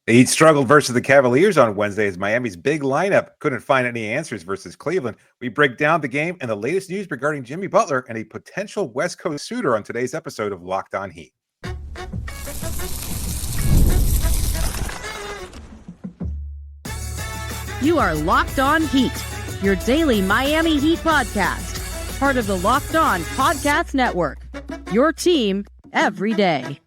The Heat struggled versus the Cavaliers on Wednesday as Miami's big lineup couldn't find any answers versus Cleveland. We break down the game and the latest news regarding Jimmy Butler and a potential West Coast suitor on today's episode of Locked On Heat. You are Locked On Heat, your daily Miami Heat podcast, part of the Locked On Podcast Network, your team every day.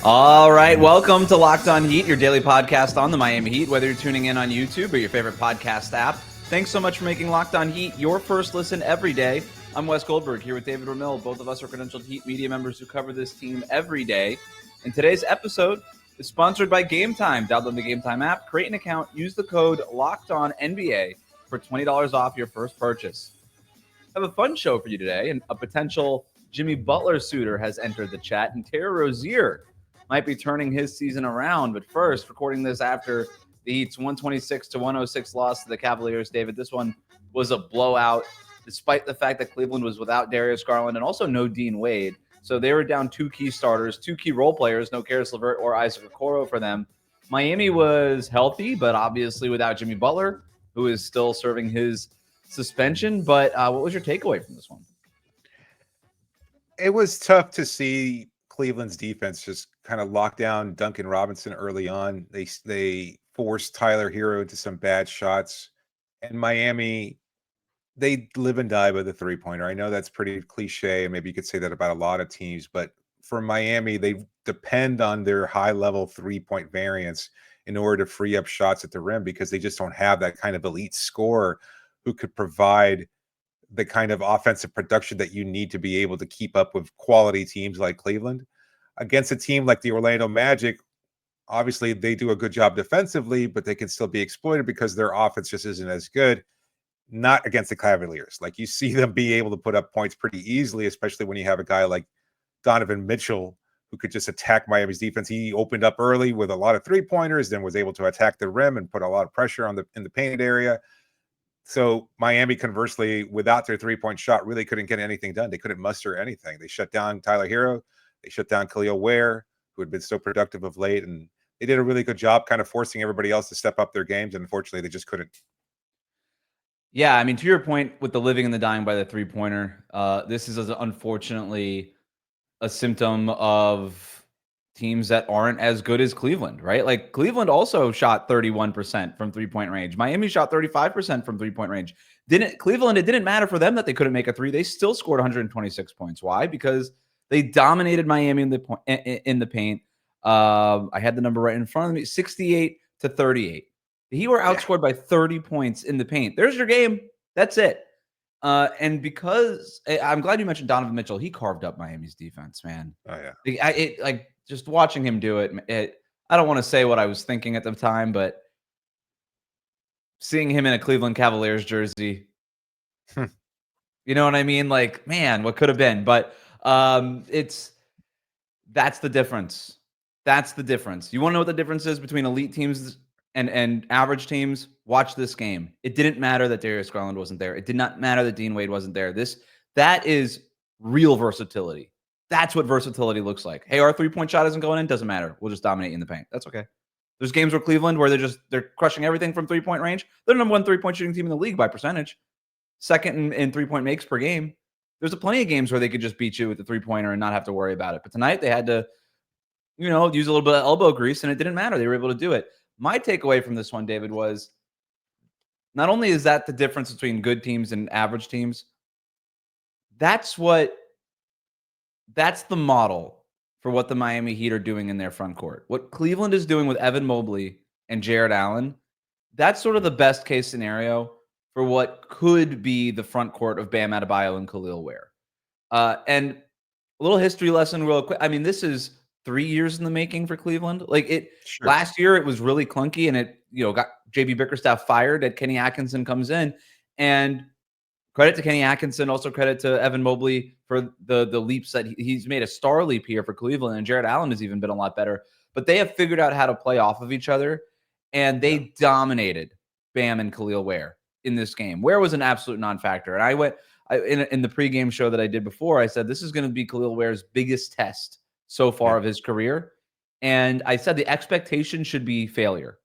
All right, welcome to Locked On Heat, your daily podcast on the Miami Heat, whether you're tuning in on YouTube or your favorite podcast app. Thanks so much for making Locked On Heat your first listen every day. I'm Wes Goldberg here with David Ramil. Both of us are credentialed Heat media members who cover this team every day. And today's episode is sponsored by Gametime. Download the Gametime app, create an account, use the code LOCKEDONNBA for $20 off your first purchase. I have a fun show for you today, and a potential Jimmy Butler suitor has entered the chat, and Terry Rozier might be turning his season around. But first, recording this after the Heat's 126-106 loss to the Cavaliers, David, this one was a blowout, despite the fact that Cleveland was without Darius Garland and also no Dean Wade. So they were down two key starters, two key role players, no Caris LeVert or Isaac Okoro for them. Miami was healthy, but obviously without Jimmy Butler, who is still serving his suspension. But what was your takeaway from this one? It was tough to see Cleveland's defense just kind of lock down Duncan Robinson early on. They forced Tyler Hero into some bad shots. And Miami, they live and die by the three-pointer. I know that's pretty cliche, and maybe you could say that about a lot of teams, but for Miami, they depend on their high-level three-point variance in order to free up shots at the rim because they just don't have that kind of elite scorer who could provide the kind of offensive production that you need to be able to keep up with quality teams like Cleveland. Against a team like the Orlando Magic, obviously they do a good job defensively, but they can still be exploited because their offense just isn't as good. Not against the Cavaliers. Like, you see them be able to put up points pretty easily, especially when you have a guy like Donovan Mitchell who could just attack Miami's defense. He opened up early with a lot of three-pointers, then was able to attack the rim and put a lot of pressure on in the painted area. So Miami, conversely, without their three-point shot, really couldn't get anything done. They couldn't muster anything. They shut down Tyler Hero. They shut down Kel'el Ware, who had been so productive of late, and they did a really good job kind of forcing everybody else to step up their games, and unfortunately, they just couldn't. Yeah, I mean, to your point with the living and the dying by the three-pointer, this is unfortunately a symptom of teams that aren't as good as Cleveland, right? Like, Cleveland also shot 31% from three-point range. Miami shot 35% from three-point range. Cleveland, it didn't matter for them that they couldn't make a three. They still scored 126 points. Why? Because they dominated Miami in the paint. I had the number right in front of me, 68-38. He were outscored by 30 points in the paint. There's your game. That's it. And because I'm glad you mentioned Donovan Mitchell, he carved up Miami's defense, man. Oh yeah. Like just watching him do it. I don't want to say what I was thinking at the time, but seeing him in a Cleveland Cavaliers jersey, you know what I mean? Like, man, what could have been? But that's the difference. That's the difference. You want to know what the difference is between elite teams and average teams? Watch this game. It didn't matter that Darius Garland wasn't there. It did not matter that Dean Wade wasn't there. That is real versatility. That's what versatility looks like. Hey, our three-point shot isn't going in. Doesn't matter. We'll just dominate you in the paint. That's okay. There's games where Cleveland, where they're crushing everything from three-point range. They're the number one three-point shooting team in the league by percentage. Second in three-point makes per game. There's plenty of games where they could just beat you with the three-pointer and not have to worry about it. But tonight they had to, use a little bit of elbow grease, and it didn't matter. They were able to do it. My takeaway from this one, David, was not only is that the difference between good teams and average teams, that's the model for what the Miami Heat are doing in their front court. What Cleveland is doing with Evan Mobley and Jarrett Allen, that's sort of the best case scenario for what could be the front court of Bam Adebayo and Kel'el Ware. And a little history lesson real quick. I mean, this is 3 years in the making for Cleveland. Sure. Last year it was really clunky, and it got JB Bickerstaff fired. And Kenny Atkinson comes in, and credit to Kenny Atkinson, also credit to Evan Mobley for the leaps that he's made a star leap here for Cleveland. And Jarrett Allen has even been a lot better. But they have figured out how to play off of each other, and they dominated Bam and Kel'el Ware in this game. Ware was an absolute non-factor, and I went in the pregame show that I did before. I said this is going to be Kel'el Ware's biggest test so far of his career. And I said the expectation should be failure.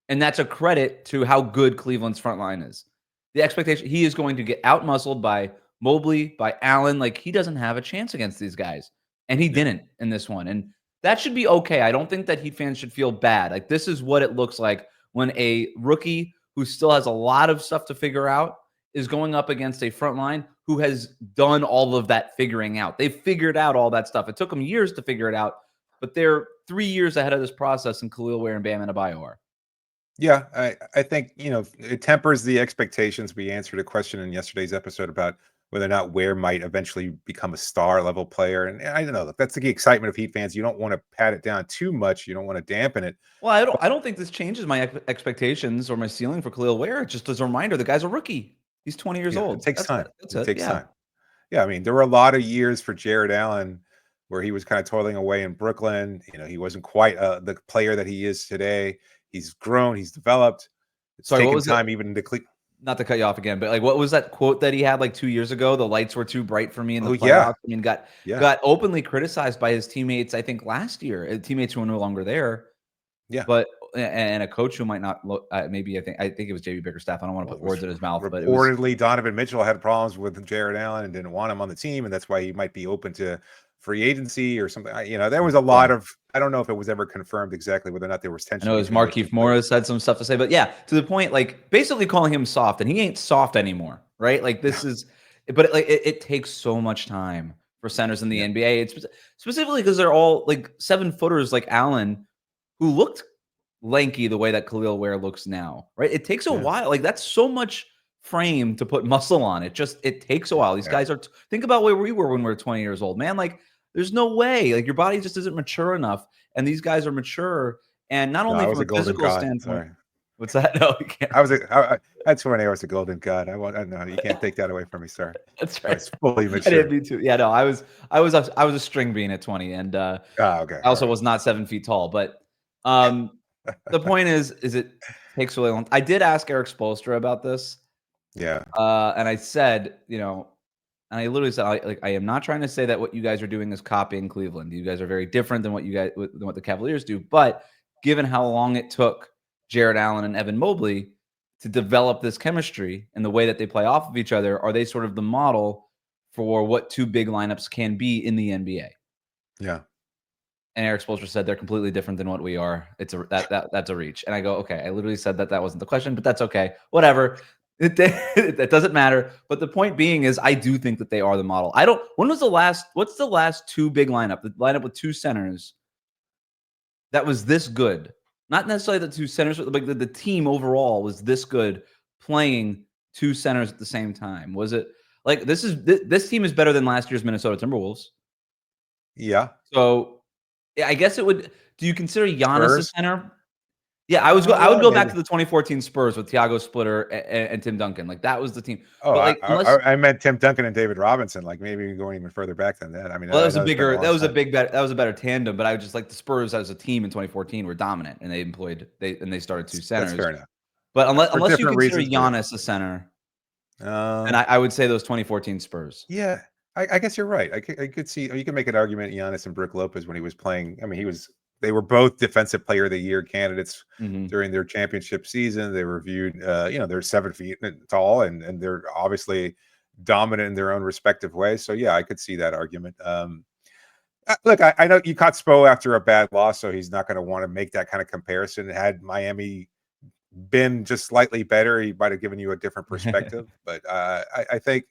And that's a credit to how good Cleveland's front line is. The expectation, he is going to get out-muscled by Mobley, by Allen. Like, he doesn't have a chance against these guys. And he didn't in this one. And that should be okay. I don't think that Heat fans should feel bad. Like, this is what it looks like when a rookie who still has a lot of stuff to figure out is going up against a front line who has done all of that figuring out. They've figured out all that stuff. It took them years to figure it out, but they're 3 years ahead of this process, and Kel'el, Ware, and Bam Adebayo are. Yeah, I think, it tempers the expectations. We answered a question in yesterday's episode about whether or not Ware might eventually become a star level player. And I don't know, look, that's the excitement of Heat fans. You don't want to pat it down too much. You don't want to dampen it. Well, I don't think this changes my expectations or my ceiling for Kel'el Ware. Just as a reminder, the guy's a rookie. He's 20 years old. It takes time. That's It takes time. Yeah, I mean, there were a lot of years for Jarrett Allen where he was kind of toiling away in Brooklyn. He wasn't quite the player that he is today. He's grown. He's developed. It's taken time even to clean. Not to cut you off again, but like, what was that quote that he had like 2 years ago? The lights were too bright for me in the playoffs. Yeah. I mean, got openly criticized by his teammates. I think last year, teammates who are no longer there. Yeah, but and a coach who might not look. Maybe I think it was JB Bickerstaff. I don't want to put words in his mouth, but reportedly Donovan Mitchell had problems with Jarrett Allen and didn't want him on the team, and that's why he might be open to free agency or something. There was a lot of, I don't know if it was ever confirmed exactly whether or not there was tension. I know it was Markieff Morris had some stuff to say, but yeah, to the point, like basically calling him soft, and he ain't soft anymore, right? Like this is, but it takes so much time for centers in the NBA. It's specifically because they're all like 7-footers like Allen, who looked lanky the way that Kel'el Ware looks now, right? It takes a while. Like that's so much frame to put muscle on. It takes a while. These guys are, think about where we were when we were 20 years old, man. Like there's no way, like your body just isn't mature enough. And these guys are mature. And not only from a physical standpoint. Sorry. What's that? No, you can't. That's when I was a golden god. I know you can't take that away from me, sir. That's right. It's fully mature. I didn't mean to. Yeah, no, I was a string bean at 20, and okay. I also was not 7 feet tall. But the point is it takes really long. I did ask Eric Spoelstra about this. Yeah. And I said, and I literally said, I am not trying to say that what you guys are doing is copying Cleveland. You guys are very different than what the Cavaliers do. But given how long it took Jarrett Allen and Evan Mobley to develop this chemistry and the way that they play off of each other, are they sort of the model for what two big lineups can be in the NBA? Yeah. And Eric Spoelstra said they're completely different than what we are. That's a reach. And I go, okay, I literally said that wasn't the question, but that's okay. Whatever. That doesn't matter. But the point being is I do think that they are the model. What's the last two big lineup? The lineup with two centers that was this good. Not necessarily the two centers, but the team overall was this good playing two centers at the same time. Was it like this team is better than last year's Minnesota Timberwolves? Yeah. So I guess it would. Do you consider Giannis a center? Yeah, I would go back to the 2014 Spurs with Thiago Splitter and Tim Duncan. Like that was the team. Oh, but I meant Tim Duncan and David Robinson. Like maybe going even further back than that. I mean, well, that was a better tandem. But I was just like the Spurs as a team in 2014 were dominant, and they started two centers. That's fair enough. But unless you consider Giannis a center, and I would say those 2014 Spurs. Yeah, I guess you're right. I could see you can make an argument Giannis and Brook Lopez when he was playing. I mean, they were both Defensive Player of the Year candidates during their championship season. They were viewed, they're 7 feet tall and they're obviously dominant in their own respective ways. So yeah, I could see that argument. Look, I know you caught Spo after a bad loss, so he's not going to want to make that kind of comparison. Had Miami been just slightly better, he might have given you a different perspective. But I think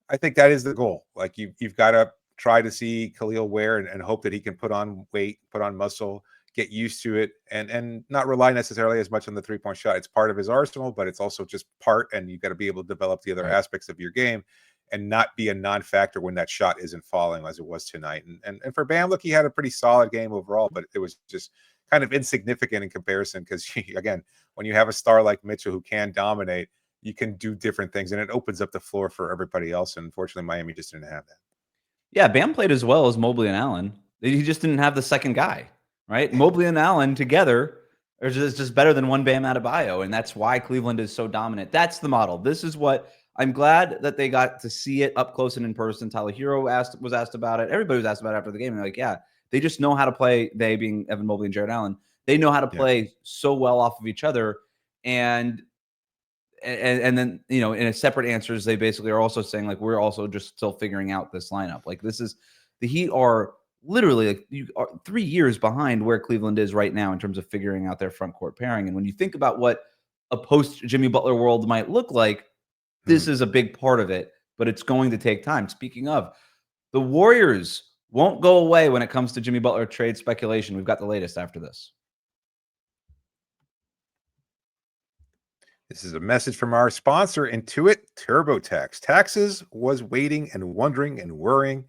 that is the goal. Like you've got to try to see Kel'el Ware and hope that he can put on weight, put on muscle, get used to it, and not rely necessarily as much on the three-point shot. It's part of his arsenal, but it's also just part, and you've got to be able to develop the other aspects of your game and not be a non-factor when that shot isn't falling as it was tonight. And for Bam, look, he had a pretty solid game overall, but it was just kind of insignificant in comparison because, again, when you have a star like Mitchell who can dominate, you can do different things, and it opens up the floor for everybody else. And unfortunately, Miami just didn't have that. Yeah, Bam played as well as Mobley and Allen. He just didn't have the second guy, right? Mobley and Allen together are just better than one Bam Adebayo, and that's why Cleveland is so dominant. That's the model. This is what I'm glad that they got to see it up close and in person. Tyler Hero was asked about it. Everybody was asked about it after the game. And they're like, yeah, They just know how to play. They being Evan Mobley and Jarrett Allen, they know how to play so well off of each other. And then, you know, in a separate answers, they basically are also saying like, we're also just still figuring out this lineup. Like this is the Heat are literally like 3 years behind where Cleveland is right now in terms of figuring out their front court pairing. And when you think about what a post Jimmy Butler world might look like, this is a big part of it, but it's going to take time. Speaking of, the Warriors won't go away when it comes to Jimmy Butler trade speculation. We've got the latest after this. This is a message from our sponsor, Intuit TurboTax. Taxes was waiting and wondering and worrying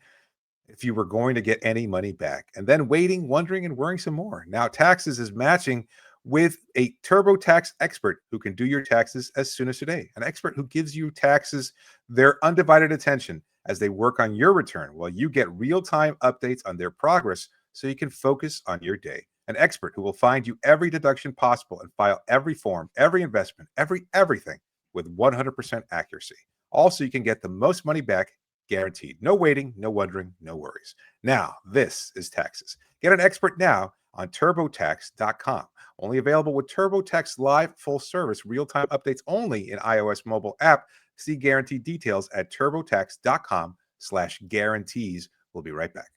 if you were going to get any money back, and then waiting, wondering, and worrying some more. Now Taxes is matching with a TurboTax expert who can do your taxes as soon as today. An expert who gives you taxes their undivided attention as they work on your return while you get real-time updates on their progress so you can focus on your day. An expert who will find you every deduction possible and file every form, every investment, everything with 100% accuracy. Also, you can get the most money back guaranteed. No waiting, no wondering, no worries. Now, this is Taxes. Get an expert now on TurboTax.com. Only available with TurboTax Live full service, real-time updates only in iOS mobile app. See guaranteed details at TurboTax.com/guarantees. We'll be right back.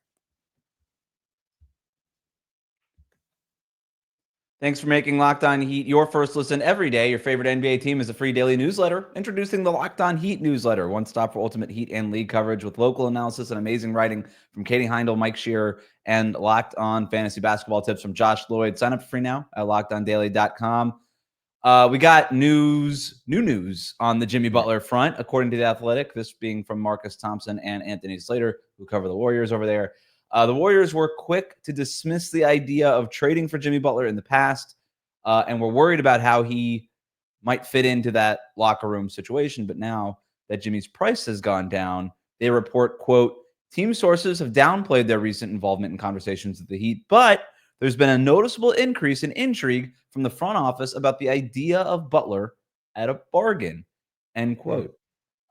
Thanks for making Locked On Heat your first listen every day. Your favorite NBA team is a free daily newsletter. Introducing the Locked On Heat newsletter, one stop for ultimate Heat and league coverage with local analysis and amazing writing from Katie Heindel, Mike Shearer, and Locked On fantasy basketball tips from Josh Lloyd. Sign up for free now at LockedOnDaily.com. We got new news on the Jimmy Butler front, according to The Athletic, this being from Marcus Thompson and Anthony Slater, who cover the Warriors over there. The Warriors were quick to dismiss the idea of trading for Jimmy Butler in the past, and were worried about how he might fit into that locker room situation. But now that Jimmy's price has gone down, they report, quote, team sources have downplayed their recent involvement in conversations with the Heat, but there's been a noticeable increase in intrigue from the front office about the idea of Butler at a bargain, end quote.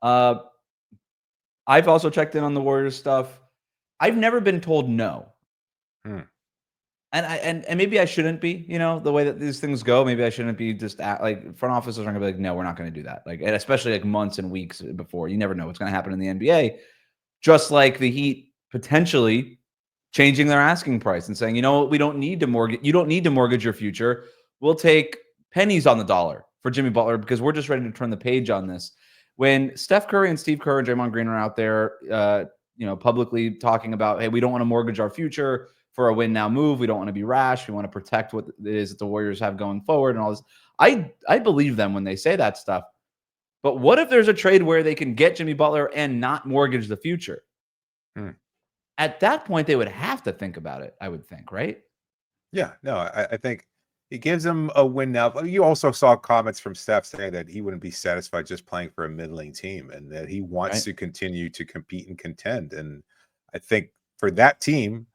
I've also checked in on the Warriors stuff. I've never been told no. And maybe I shouldn't be, you know, the way that these things go. Maybe I shouldn't be just like front offices aren't gonna be like, no, we're not going to do that. Like, and especially like months and weeks before. You never know what's going to happen in the NBA. Just like the Heat potentially changing their asking price and saying, you know what, we don't need to mortgage. You don't need to mortgage your future. We'll take pennies on the dollar for Jimmy Butler because we're just ready to turn the page on this. When Steph Curry and Steve Kerr and Draymond Green are out there, you know, publicly talking about, hey, we don't want to mortgage our future for a win now move. We don't want to be rash. We want to protect what it is that the Warriors have going forward and all this. I believe them when they say that stuff. But what if there's a trade where they can get Jimmy Butler and not mortgage the future? At that point, they would have to think about it, I would think, right? Yeah, no, I think it gives him a win now. But you also saw comments from Steph saying that he wouldn't be satisfied just playing for a middling team and that he wants to continue to compete and contend. And I think for that team,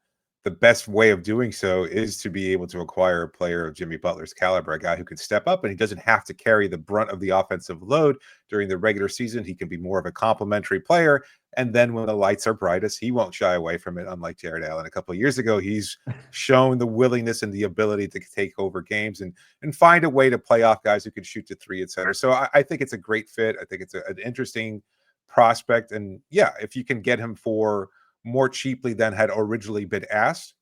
the best way of doing so is to be able to acquire a player of Jimmy Butler's caliber, a guy who can step up and he doesn't have to carry the brunt of the offensive load during the regular season. He can be more of a complementary player. And then when the lights are brightest, he won't shy away from it. Unlike Jarrett Allen a couple of years ago, he's shown the willingness and the ability to take over games and find a way to play off guys who can shoot to three, et cetera. So I think it's a great fit. I think it's an interesting prospect. And yeah, if you can get him for more cheaply than had originally been asked,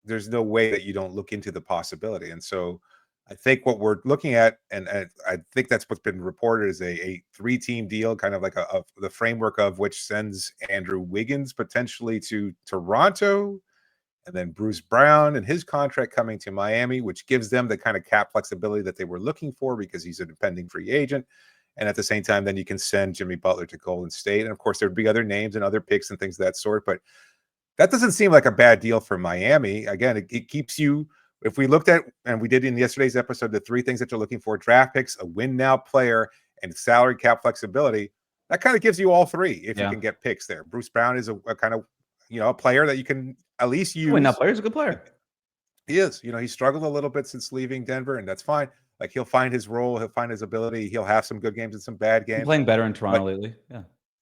there's no way that you don't look into the possibility. And so I think what we're looking at, and I think that's what's been reported, is a 3-team deal, kind of like the framework of which sends Andrew Wiggins potentially to Toronto, and then Bruce Brown and his contract coming to Miami, which gives them the kind of cap flexibility that they were looking for because he's a pending free agent. And at the same time, then you can send Jimmy Butler to Golden State. And of course, there'd be other names and other picks and things of that sort. But that doesn't seem like a bad deal for Miami. Again, it keeps you, if we looked at, and we did in yesterday's episode, the 3 things that you're looking for: draft picks, a win now player, and salary cap flexibility. That kind of gives you all 3 if you can get picks there. Bruce Brown is a kind of, you know, a player that you can at least use. Win now player is a good player. He is. You know, he struggled a little bit since leaving Denver, and that's fine. Like, he'll find his role, he'll find his ability, he'll have some good games and some bad games. He's playing better in Toronto lately.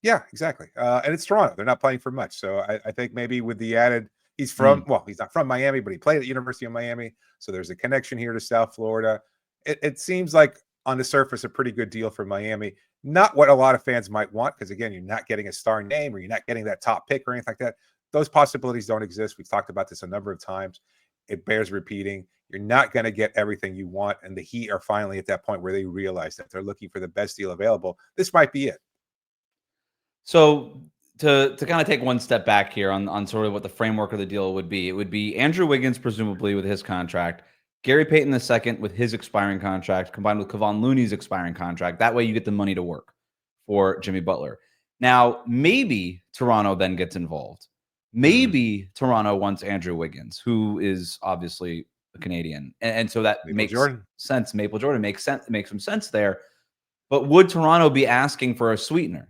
Yeah, exactly. And it's Toronto. They're not playing for much. So I think maybe with the added He's from he's not from Miami, but he played at University of Miami, so there's a connection here to South Florida. It seems like on the surface a pretty good deal for Miami. Not what a lot of fans might want, because again, you're not getting a star name or you're not getting that top pick or anything like that. Those possibilities don't exist. We've talked about this a number of times. It bears repeating. You're not going to get everything you want, and the Heat are finally at that point where they realize that they're looking for the best deal available. This might be it. So to kind of take one step back here on sort of what the framework of the deal would be, it would be Andrew Wiggins, presumably with his contract, Gary Payton II with his expiring contract, combined with Kevon Looney's expiring contract. That way you get the money to work for Jimmy Butler. Now, maybe Toronto then gets involved. Maybe Toronto wants Andrew Wiggins, who is obviously a Canadian. And so that makes sense. Maple Jordan makes sense. It makes some sense there. But would Toronto be asking for a sweetener?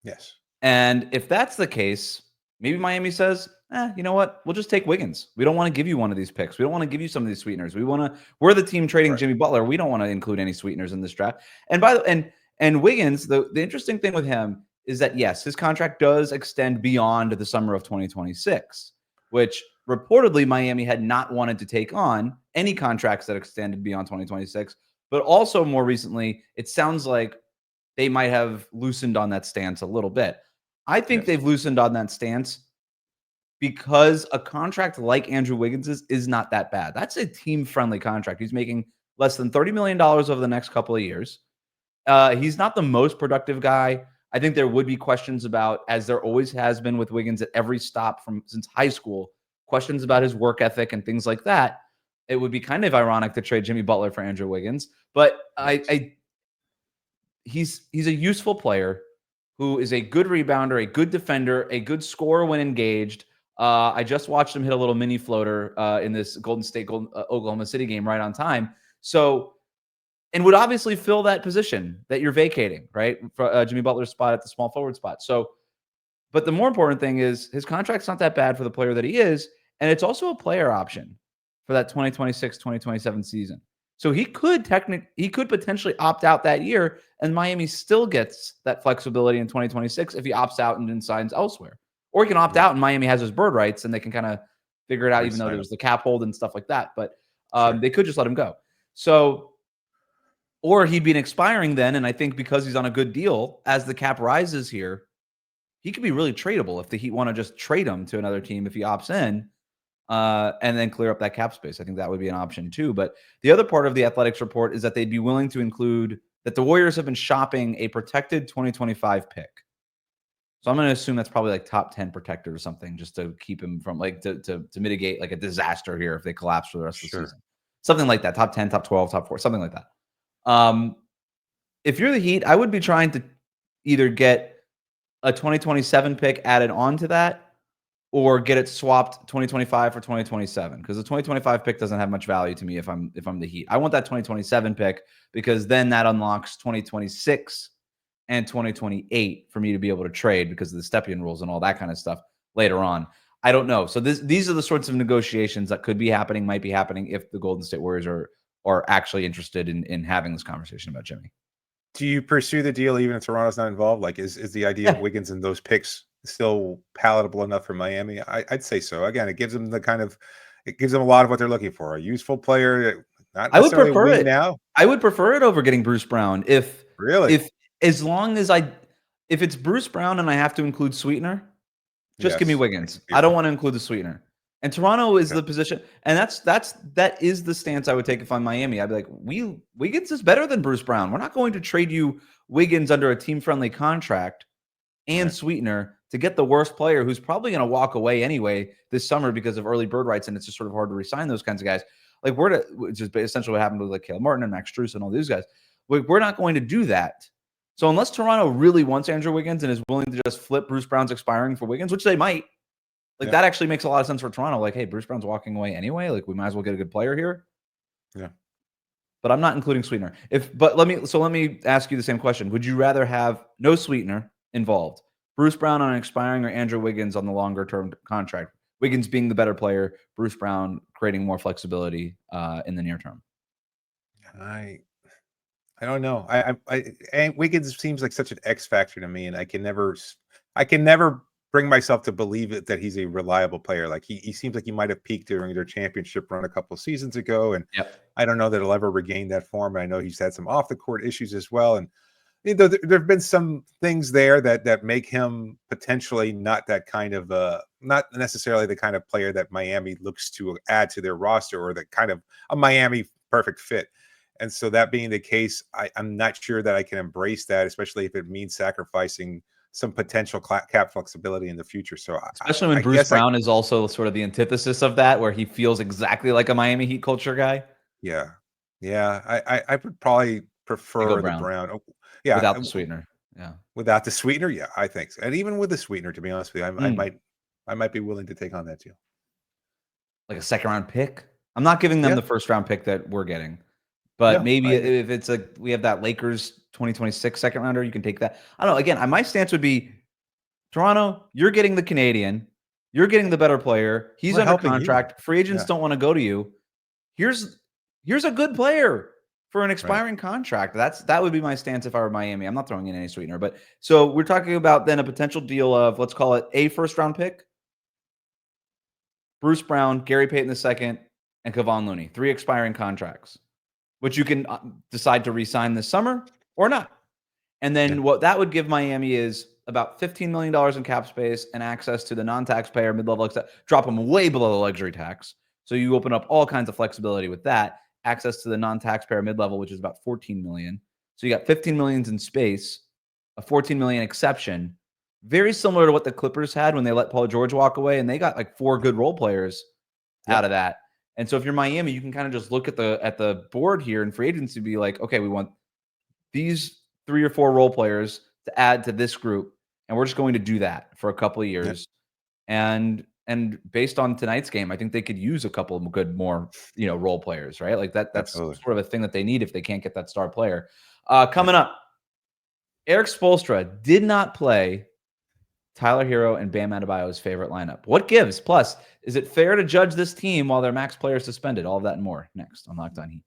Yes. And if that's the case, maybe Miami says, you know what? We'll just take Wiggins. We don't want to give you one of these picks. We don't want to give you some of these sweeteners. We're the team trading Jimmy Butler. We don't want to include any sweeteners in this draft. And Wiggins, the interesting thing with him is that, yes, his contract does extend beyond the summer of 2026, which reportedly Miami had not wanted to take on any contracts that extended beyond 2026. But also more recently, it sounds like they might have loosened on that stance a little bit. I think they've loosened on that stance because a contract like Andrew Wiggins's is not that bad. That's a team-friendly contract. He's making less than $30 million over the next couple of years. He's not the most productive guy. I think there would be questions about, as there always has been with Wiggins at every stop since high school, questions about his work ethic and things like that. It would be kind of ironic to trade Jimmy Butler for Andrew Wiggins, but he's a useful player who is a good rebounder, a good defender, a good scorer when engaged. I just watched him hit a little mini floater in this Golden State Oklahoma City game right on time. So, and would obviously fill that position that you're vacating, right? For Jimmy Butler's spot at the small forward spot. So, but the more important thing is his contract's not that bad for the player that he is. And it's also a player option for that 2026-2027 season. So he could potentially opt out that year, and Miami still gets that flexibility in 2026 if he opts out and then signs elsewhere. Or he can opt out and Miami has his bird rights and they can kind of figure it out, even though there's the cap hold and stuff like that. But they could just let him go. So, or he'd be an expiring then, and I think because he's on a good deal, as the cap rises here, he could be really tradable if the Heat want to just trade him to another team if he opts in. And then clear up that cap space. I think that would be an option too. But the other part of the Athletics report is that they'd be willing to include that the Warriors have been shopping a protected 2025 pick. So I'm going to assume that's probably like top 10 protector or something, just to keep him from to mitigate like a disaster here if they collapse for the rest of the season. Something like that. Top 10, top 12, top 4, something like that. If you're the Heat, I would be trying to either get a 2027 pick added on to that, or get it swapped 2025 for 2027, because the 2025 pick doesn't have much value to me if I'm the Heat. I want that 2027 pick because then that unlocks 2026 and 2028 for me to be able to trade because of the Stepien rules and all that kind of stuff later on. I don't know. So these are the sorts of negotiations that could be happening, might be happening if the Golden State Warriors are actually interested in having this conversation about Jimmy. Do you pursue the deal even if Toronto's not involved? Like, is the idea of Wiggins and those picks still palatable enough for Miami? I'd say so. Again, it gives them a lot of what they're looking for. A useful player, not necessarily win now. I would prefer it over getting Bruce Brown if it's Bruce Brown and I have to include sweetener, just give me Wiggins. I don't want to include the sweetener. And Toronto is the position, and that is the stance I would take if I'm Miami. I'd be like, Wiggins is better than Bruce Brown. We're not going to trade you Wiggins under a team-friendly contract and sweetener to get the worst player who's probably going to walk away anyway this summer because of early bird rights, and it's just sort of hard to resign those kinds of guys. Like which is essentially what happened with like Caleb Martin and Max Strus and all these guys. We're not going to do that. So unless Toronto really wants Andrew Wiggins and is willing to just flip Bruce Brown's expiring for Wiggins, which they might, that actually makes a lot of sense for Toronto. Like, hey, Bruce Brown's walking away anyway. Like, we might as well get a good player here. Yeah. But I'm not including sweetener. Let me ask you the same question. Would you rather have no sweetener involved, Bruce Brown on expiring, or Andrew Wiggins on the longer term contract? Wiggins being the better player, Bruce Brown creating more flexibility in the near term. I don't know. Wiggins seems like such an X factor to me, and I can never bring myself to believe it that he's a reliable player. Like he seems like he might have peaked during their championship run a couple of seasons ago, and Yep. I don't know that he'll ever regain that form. And I know he's had some off the court issues as well, and there have been some things there that make him potentially not that kind of not necessarily the kind of player that Miami looks to add to their roster, or that kind of a Miami perfect fit. And so that being the case, I'm not sure that I can embrace that, especially if it means sacrificing some potential cap flexibility in the future. So Especially when I Bruce guess Brown is also sort of the antithesis of that, where he feels exactly like a Miami Heat culture guy. yeah, I would probably prefer the Brown Brown. Oh, yeah, without the sweetener. Yeah. without the sweetener, yeah, I think so. And even with the sweetener, to be honest with you, I might be willing to take on that too. Like a second round pick. I'm not giving them Yeah. the first round pick that we're getting, but No, maybe if it's like we have that Lakers 2026 second rounder, you can take that. I don't know. Again, my stance would be Toronto, you're getting the Canadian, you're getting the better player. He's We're under helping you. contract. Free agents Yeah. don't want to go to you. Here's a good player for an Right. expiring contract. That would be my stance if I were Miami. I'm not throwing in any sweetener, but so we're talking about then a potential deal of, let's call it a first round pick. Bruce Brown, Gary Payton II, and Kevon Looney, 3 expiring contracts, which you can decide to re-sign this summer or not. And then what that would give Miami is about $15 million in cap space and access to the non-taxpayer mid-level, drop them way below the luxury tax. So you open up all kinds of flexibility with that. Access to the non-taxpayer mid-level, which is about $14 million. So you got $15 million in space, a $14 million exception. Very similar to what the Clippers had when they let Paul George walk away, and they got like 4 good role players out of that. And so if you're Miami, you can kind of just look at the board here in free agency and be like, okay, we want these 3 or 4 role players to add to this group, and we're just going to do that for a couple of years. And based on tonight's game, I think they could use a couple of good more, role players, right? Like that's Absolutely. sort of a thing that they need if they can't get that star player. Coming up, Eric Spoelstra did not play Tyler Hero and Bam Adebayo's favorite lineup. What gives? Plus, is it fair to judge this team while their max player is suspended? All of that and more next on Locked On Heat.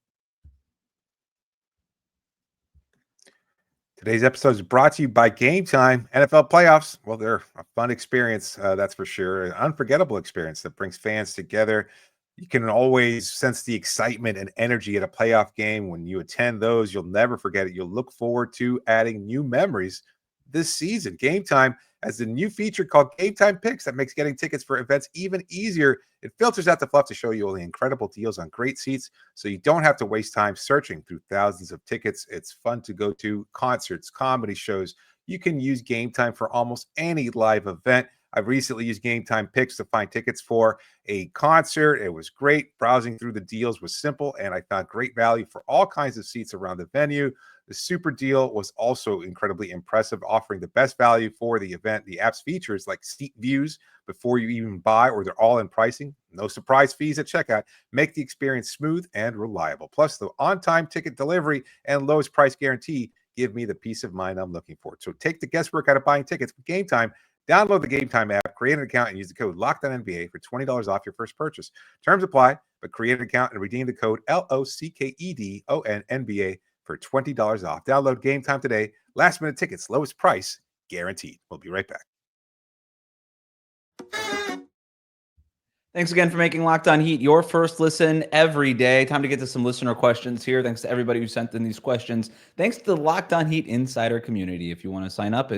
Today's episode is brought to you by Gametime. NFL playoffs, well, they're a fun experience, that's for sure. An unforgettable experience that brings fans together. You can always sense the excitement and energy at a playoff game. When you attend those, you'll never forget it. You'll look forward to adding new memories this season. Gametime has a new feature called Gametime Picks that makes getting tickets for events even easier. It filters out the fluff to show you all the incredible deals on great seats, so you don't have to waste time searching through thousands of tickets. It's fun to go to concerts, comedy shows. You can use Gametime for almost any live event. I've recently used Gametime Picks to find tickets for a concert. It was great. Browsing through the deals was simple, and I found great value for all kinds of seats around the venue. The super deal was also incredibly impressive, offering the best value for the event. The app's features like seat views before you even buy, or they're all in pricing. No surprise fees at checkout. Make the experience smooth and reliable. Plus, the on-time ticket delivery and lowest price guarantee give me the peace of mind I'm looking for. So take the guesswork out of buying tickets with Gametime. Download the Gametime app, create an account, and use the code LOCKEDONNBA for $20 off your first purchase. Terms apply, but create an account and redeem the code LOCKEDONNBA for $20 off. Download Gametime today. Last minute tickets, lowest price guaranteed. We'll be right back. Thanks again for making Locked On Heat your first listen every day. Time to get to some listener questions here. Thanks to everybody who sent in these questions. Thanks to the Locked On Heat Insider community. If you want to sign up,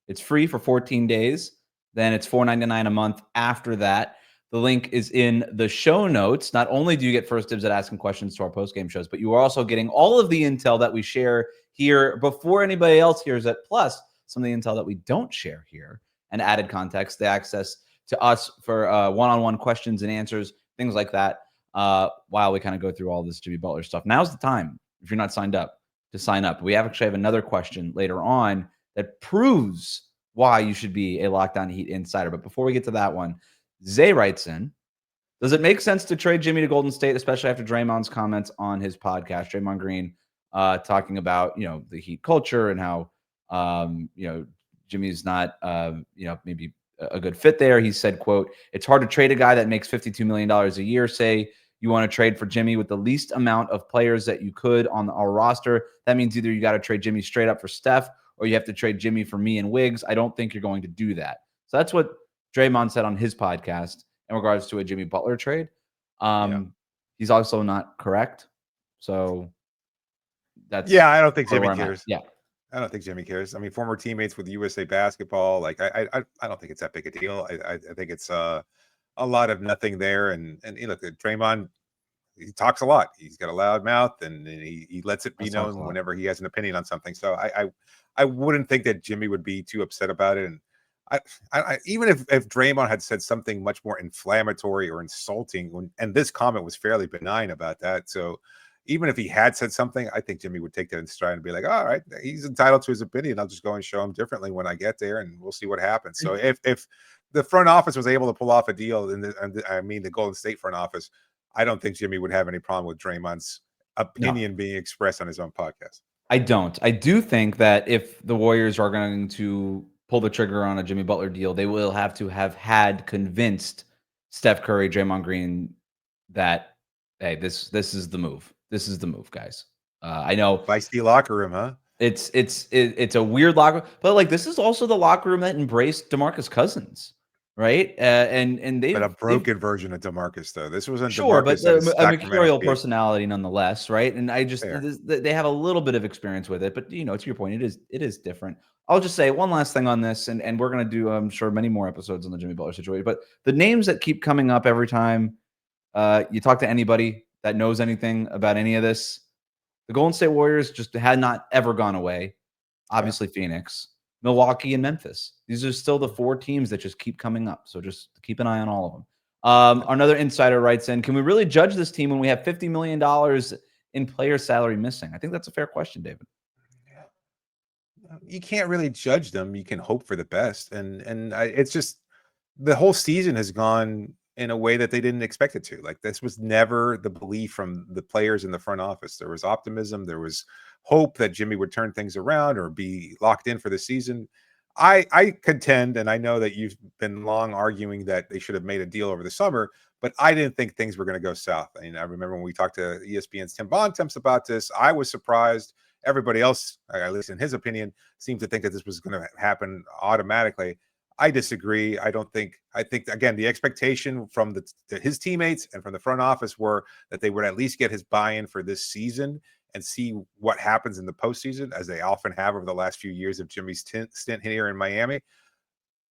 it's free for 14 days. Then it's $4.99 a month after that. The link is in the show notes. Not only do you get first dibs at asking questions to our post-game shows, but you are also getting all of the intel that we share here before anybody else hears it, plus some of the intel that we don't share here, and added context, the access to us for one-on-one questions and answers, things like that, while we kind of go through all this Jimmy Butler stuff. Now's the time, if you're not signed up, to sign up. We actually have another question later on that proves why you should be a Locked On Heat insider. But before we get to that one, Zay writes in, does it make sense to trade Jimmy to Golden State, especially after Draymond's comments on his podcast? Draymond Green talking about, the Heat culture and how, Jimmy's not, maybe a good fit there. He said, quote, it's hard to trade a guy that makes $52 million a year. Say you want to trade for Jimmy with the least amount of players that you could on our roster. That means either you got to trade Jimmy straight up for Steph, or you have to trade Jimmy for me and Wiggs. I don't think you're going to do that. So that's what Draymond said on his podcast in regards to a Jimmy Butler trade. He's also not correct. So that's I don't think sort of Jimmy where I'm at. cares. Yeah. I don't think Jimmy cares. I mean, former teammates with USA Basketball, like I don't think it's that big a deal. I think it's a lot of nothing there. And look, Draymond, he talks a lot. He's got a loud mouth, and he lets it be Let's talk a known lot. whenever he has an opinion on something. So I wouldn't think that Jimmy would be too upset about it. And I even if Draymond had said something much more inflammatory or insulting, and this comment was fairly benign about that, so even if he had said something, I think Jimmy would take that in stride and be like, all right, he's entitled to his opinion. I'll just go and show him differently when I get there, and we'll see what happens. So if the front office was able to pull off a deal, and I mean the Golden State front office, I don't think Jimmy would have any problem with Draymond's opinion being expressed on his own podcast. I don't. I do think that if the Warriors are going to pull the trigger on a Jimmy Butler deal, they will have to have had convinced Steph Curry, Draymond Green that, hey, this is the move. This is the move, guys. I know Feisty locker room, huh? it's a weird locker, but like this is also the locker room that embraced DeMarcus Cousins, right? And But a broken version of DeMarcus, though. This wasn't sure, DeMarcus but at his a Sacramento mercurial peak. personality nonetheless, right? And I just Fair. they have a little bit of experience with it, but to your point, it is different. I'll just say one last thing on this, and we're gonna do, I'm sure, many more episodes on the Jimmy Butler situation. But the names that keep coming up every time you talk to anybody that knows anything about any of this, the Golden State Warriors just had not ever gone away. Obviously, Phoenix, Milwaukee, and Memphis. These are still the 4 teams that just keep coming up. So just keep an eye on all of them. Another insider writes in, can we really judge this team when we have $50 million in player salary missing? I think that's a fair question, David. You can't really judge them. You can hope for the best. It's just the whole season has gone in a way that they didn't expect it to. Like, this was never the belief from the players in the front office. There was optimism. There was hope that Jimmy would turn things around or be locked in for the season. I contend, and I know that you've been long arguing that they should have made a deal over the summer, but I didn't think things were going to go south. I mean, I remember when we talked to ESPN's Tim Bontemps about this, I was surprised. Everybody else, at least in his opinion, seemed to think that this was going to happen automatically. I disagree. I think again, the expectation from his teammates and from the front office were that they would at least get his buy-in for this season and see what happens in the postseason, as they often have over the last few years of Jimmy's stint here in Miami.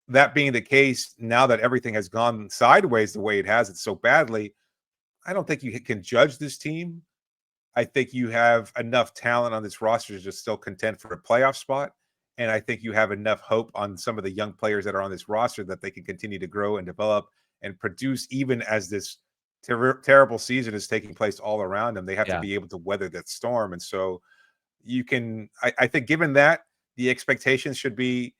That being the case, now that everything has gone sideways the way it has, it's so badly, I don't think you can judge this team. I think you have enough talent on this roster to just still contend for a playoff spot. And I think you have enough hope on some of the young players that are on this roster that they can continue to grow and develop and produce, even as this terrible season is taking place all around them. They have to be able to weather that storm. And so you can, I think, given that, the expectations should be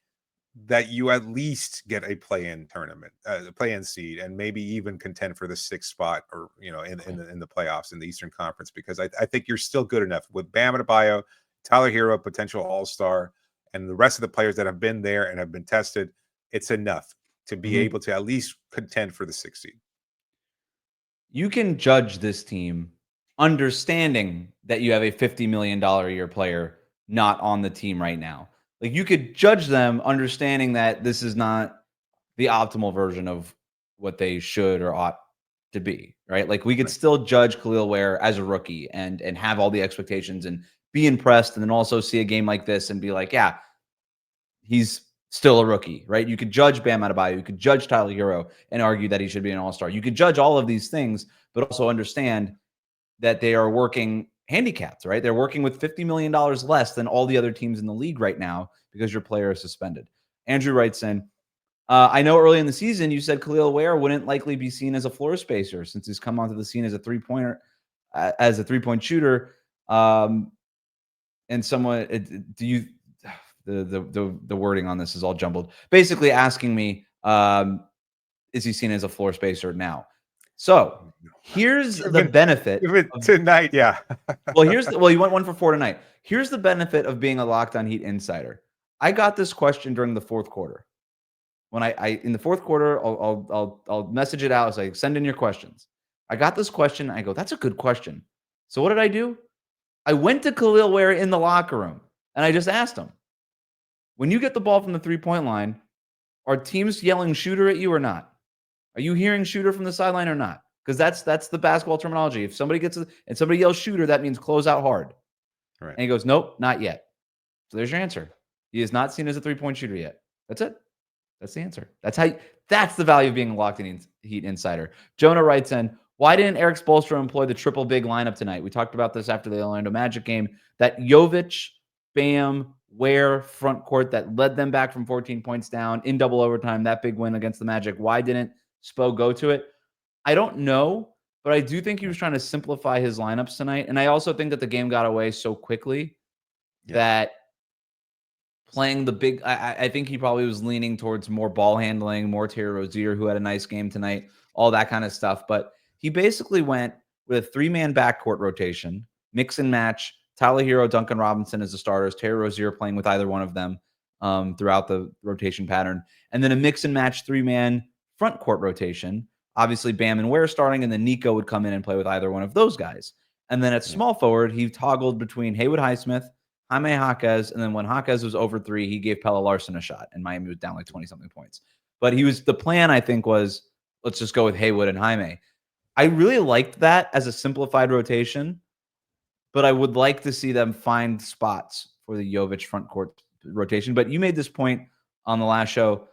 that you at least get a play-in tournament, play-in seed, and maybe even contend for the 6th spot, or in the playoffs in the Eastern Conference, because I think you're still good enough with Bam Adebayo, Tyler Hero, potential All-Star, and the rest of the players that have been there and have been tested. It's enough to be able to at least contend for the 6th seed. You can judge this team understanding that you have a $50 million a year player not on the team right now. Like, you could judge them understanding that this is not the optimal version of what they should or ought to be, right? Like, we could still judge Kel'el Ware as a rookie and have all the expectations and be impressed, and then also see a game like this and be like, yeah, he's still a rookie, right? You could judge Bam Adebayo, you could judge Tyler Hero and argue that he should be an all-star. You could judge all of these things, but also understand that they are working handicapped, right? They're working with $50 million less than all the other teams in the league right now because your player is suspended. Andrew writes in, I know early in the season you said Kel'el Ware wouldn't likely be seen as a floor spacer since he's come onto the scene as a three-pointer, as a three-point shooter. And someone, do you? The wording on this is all jumbled. Basically asking me, is he seen as a floor spacer now? So here's the benefit tonight. Yeah. Well, you went 1 for 4 tonight. Here's the benefit of being a Locked On Heat insider. I got this question during the 4th quarter. When I in the 4th quarter, I'll message it out. I was like, send in your questions. I got this question. I go, that's a good question. So what did I do? I went to Kel'el Ware in the locker room and I just asked him, when you get the ball from the 3-point line, Are teams yelling shooter at you or not? Are you hearing shooter from the sideline or not? Because that's the basketball terminology. If somebody and somebody yells shooter, that means close out hard. Right. And he goes, nope, not yet. So there's your answer. He is not seen as a 3-point shooter yet. That's it. That's the answer. That's the value of being a locked in Heat insider. Jonah writes in, why didn't Eric Spoelstra employ the triple big lineup tonight? We talked about this after the Orlando Magic game. That Jovic, Bam, Ware front court that led them back from 14 points down in double overtime, that big win against the Magic. Why didn't Spo go to it? I don't know, but I do think he was trying to simplify his lineups tonight. And I also think that the game got away so quickly that playing the big, I think he probably was leaning towards more ball handling, more Terry Rozier, who had a nice game tonight, all that kind of stuff. But he basically went with a 3-man backcourt rotation, mix and match, Tyler Hero, Duncan Robinson as the starters, Terry Rozier playing with either one of them throughout the rotation pattern, and then a mix and match 3-man front court rotation. Obviously, Bam and Ware starting, and then Nico would come in and play with either one of those guys. And then at small forward, he toggled between Haywood Highsmith, Jaime Jaquez, and then when Jaquez was over 3, he gave Pelle Larsson a shot, and Miami was down like 20-something points. But the plan, I think, was let's just go with Haywood and Jaime. I really liked that as a simplified rotation, but I would like to see them find spots for the Jovic front court rotation. But you made this point on the last show.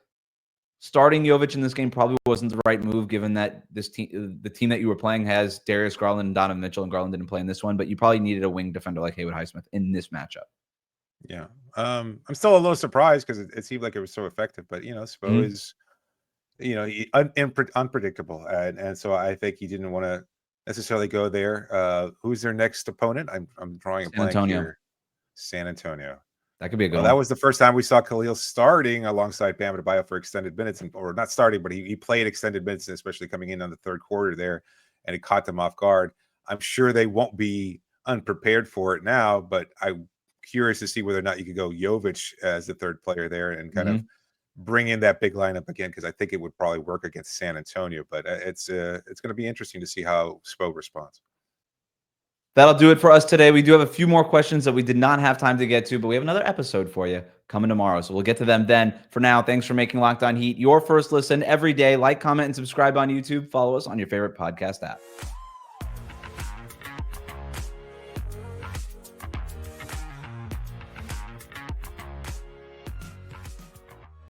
Starting Jovic in this game probably wasn't the right move, given that the team that you were playing has Darius Garland and Donovan Mitchell, and Garland didn't play in this one, but you probably needed a wing defender like Haywood Highsmith in this matchup. Yeah. I'm still a little surprised because it seemed like it was so effective, but Spo is, unpredictable. And so I think he didn't want to necessarily go there. Who's their next opponent? I'm drawing a blank here. San Antonio. That could be a good one. That was the first time we saw Kel'el starting alongside Bam Adebayo for extended minutes, or not starting, but he played extended minutes, especially coming in on the third quarter there, and it caught them off guard. I'm sure they won't be unprepared for it now, but I'm curious to see whether or not you could go Jovic as the third player there and kind of bring in that big lineup again, because I think it would probably work against San Antonio. But it's going to be interesting to see how Spo responds. That'll do it for us today. We do have a few more questions that we did not have time to get to, but we have another episode for you coming tomorrow. So we'll get to them then. For now, thanks for making Locked On Heat your first listen every day. Like, comment, and subscribe on YouTube. Follow us on your favorite podcast app.